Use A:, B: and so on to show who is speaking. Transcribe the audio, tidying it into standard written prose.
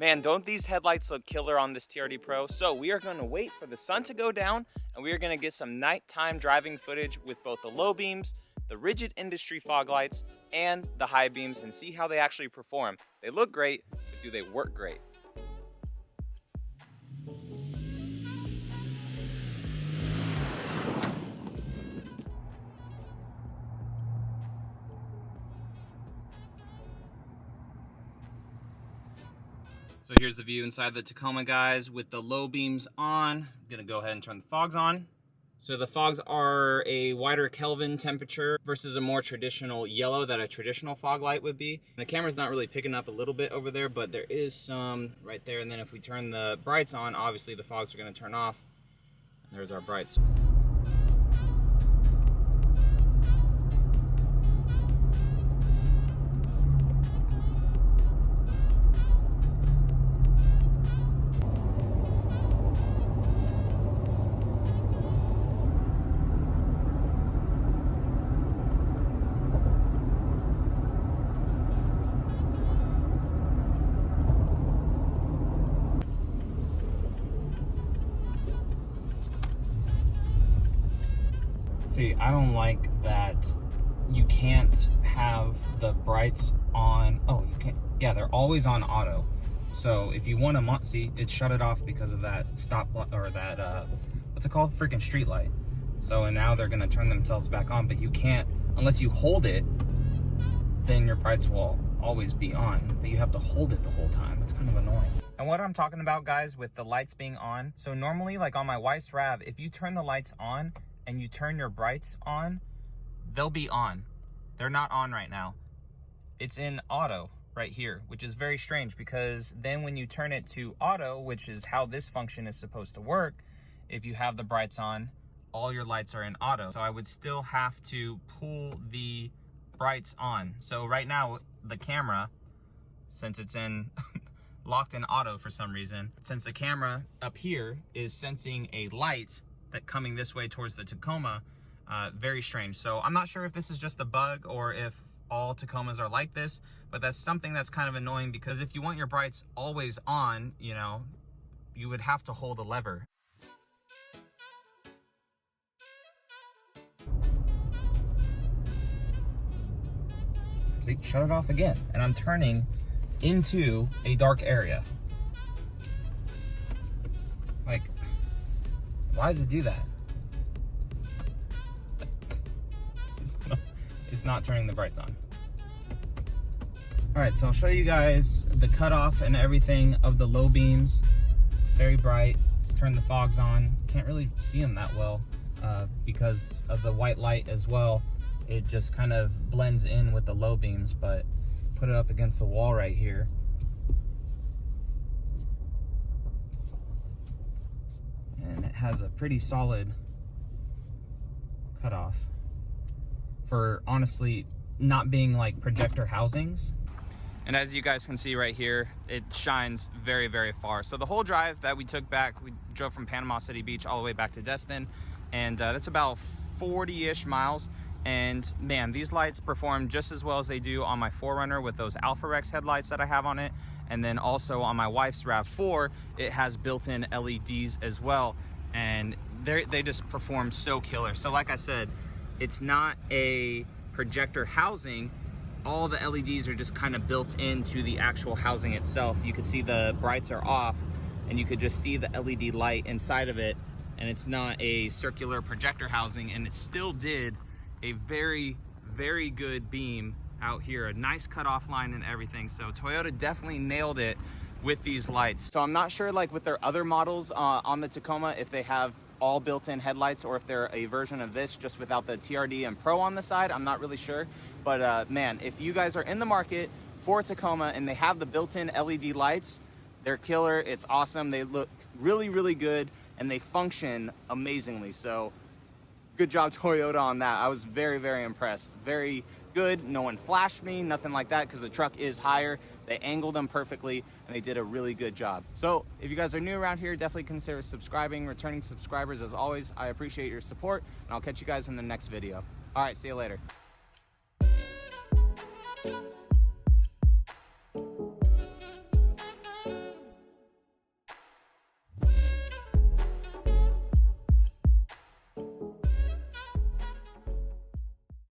A: Man, don't these headlights look killer on this TRD Pro? So we are gonna wait for the sun to go down and we are gonna get some nighttime driving footage with both the low beams, the rigid industry fog lights, and the high beams and see how they actually perform. They look great, but do they work great? So here's the view inside the Tacoma, guys, with the low beams on. I'm gonna go ahead and turn the fogs on. So the fogs are a wider Kelvin temperature versus a more traditional yellow that a traditional fog light would be. The camera's not really picking up a little bit over there, but there is some right there. And then if we turn the brights on, obviously the fogs are gonna turn off. And there's our brights. See, I don't like that you can't have the brights on. Oh, you can't. Yeah, they're always on auto. So if you want to see, it shut it off because of that stop or that what's it called? Freaking street light. So and now they're gonna turn themselves back on, but you can't unless you hold it. Then your brights will always be on, but you have to hold it the whole time. It's kind of annoying. And what I'm talking about, guys, with the lights being on. So normally, like on my wife's RAV, if you turn the lights on and you turn your brights on, they'll be on. They're not on right now. It's in auto right here, which is very strange because then when you turn it to auto, which is how this function is supposed to work, if you have the brights on, all your lights are in auto. So I would still have to pull the brights on. So right now, the camera, since it's in locked in auto for some reason, since the camera up here is sensing a light that coming this way towards the Tacoma, very strange. So I'm not sure if this is just a bug or if all Tacomas are like this, but that's something that's kind of annoying because if you want your brights always on, you know, you would have to hold a lever. See, shut it off again. And I'm turning into a dark area. Like, why does it do that? It's not turning the brights on. All right, so I'll show you guys the cutoff and everything of the low beams. Very bright. Just turn the fogs on. Can't really see them that well because of the white light as well. It just kind of blends in with the low beams, but put it up against the wall right here. And it has a pretty solid cutoff for honestly not being like projector housings. And as you guys can see right here, it shines very, very far. So the whole drive that we took back, we drove from Panama City Beach all the way back to Destin, and that's about 40-ish miles. And man, these lights perform just as well as they do on my 4Runner with those Alpharex headlights that I have on it. And then also on my wife's RAV4, it has built-in LEDs as well. And they just perform so killer. So like I said, it's not a projector housing. All the LEDs are just kind of built into the actual housing itself. You could see the brights are off and you could just see the LED light inside of it. And it's not a circular projector housing, and it still did a very, very good beam out here. A nice cutoff line and everything. So Toyota definitely nailed it with these lights. So I'm not sure like with their other models on the Tacoma, if they have all built-in headlights or if they're a version of this just without the TRD and Pro on the side. I'm not really sure. But man, if you guys are in the market for a Tacoma and they have the built-in LED lights, they're killer. It's awesome. They look really, really good and they function amazingly. So good job Toyota on that. I was very, very impressed. Very good. No one flashed me, nothing like that, because the truck is higher. They angled them perfectly and they did a really good job. So if you guys are new around here, definitely consider subscribing. Returning subscribers, as always, I appreciate your support, and I'll catch you guys in the next video. All right, see you later.